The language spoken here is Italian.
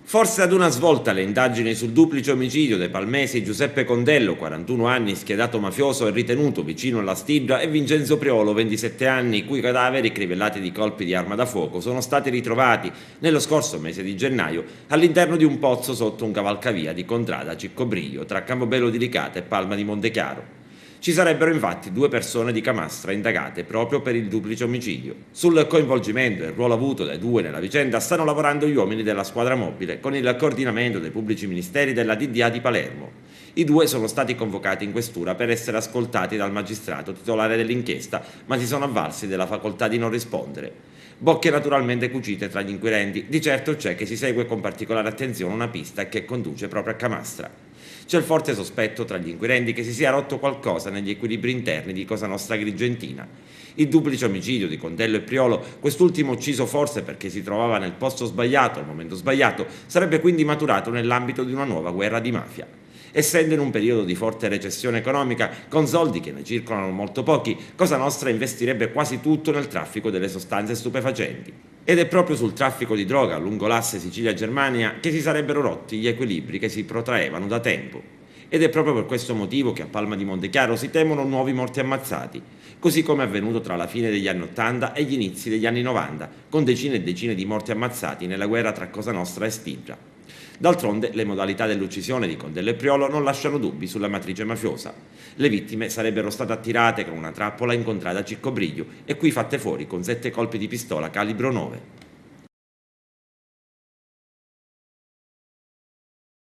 Forse ad una svolta le indagini sul duplice omicidio dei palmesi Giuseppe Condello, 41 anni, schiedato mafioso e ritenuto vicino alla Stibra, e Vincenzo Priolo, 27 anni, i cui cadaveri, crivellati di colpi di arma da fuoco, sono stati ritrovati nello scorso mese di gennaio all'interno di un pozzo sotto un cavalcavia di Contrada Ciccobriglio, tra Campobello di Licata e Palma di Montechiaro. Ci sarebbero infatti due persone di Camastra indagate proprio per il duplice omicidio. Sul coinvolgimento e il ruolo avuto dai due nella vicenda stanno lavorando gli uomini della squadra mobile con il coordinamento dei pubblici ministeri della DDA di Palermo. I due sono stati convocati in questura per essere ascoltati dal magistrato titolare dell'inchiesta, ma si sono avvalsi della facoltà di non rispondere. Bocche naturalmente cucite tra gli inquirenti, di certo c'è che si segue con particolare attenzione una pista che conduce proprio a Camastra. C'è il forte sospetto tra gli inquirenti che si sia rotto qualcosa negli equilibri interni di Cosa Nostra Agrigentina. Il duplice omicidio di Condello e Priolo, quest'ultimo ucciso forse perché si trovava nel posto sbagliato al momento sbagliato, sarebbe quindi maturato nell'ambito di una nuova guerra di mafia. Essendo in un periodo di forte recessione economica, con soldi che ne circolano molto pochi, Cosa Nostra investirebbe quasi tutto nel traffico delle sostanze stupefacenti. Ed è proprio sul traffico di droga lungo l'asse Sicilia-Germania che si sarebbero rotti gli equilibri che si protraevano da tempo. Ed è proprio per questo motivo che a Palma di Montechiaro si temono nuovi morti ammazzati, così come è avvenuto tra la fine degli anni 80 e gli inizi degli anni 90, con decine e decine di morti ammazzati nella guerra tra Cosa Nostra e Stibra. D'altronde le modalità dell'uccisione di Condello e Priolo non lasciano dubbi sulla matrice mafiosa. Le vittime sarebbero state attirate con una trappola incontrata a Ciccobriglio e qui fatte fuori con 7 colpi di pistola calibro 9.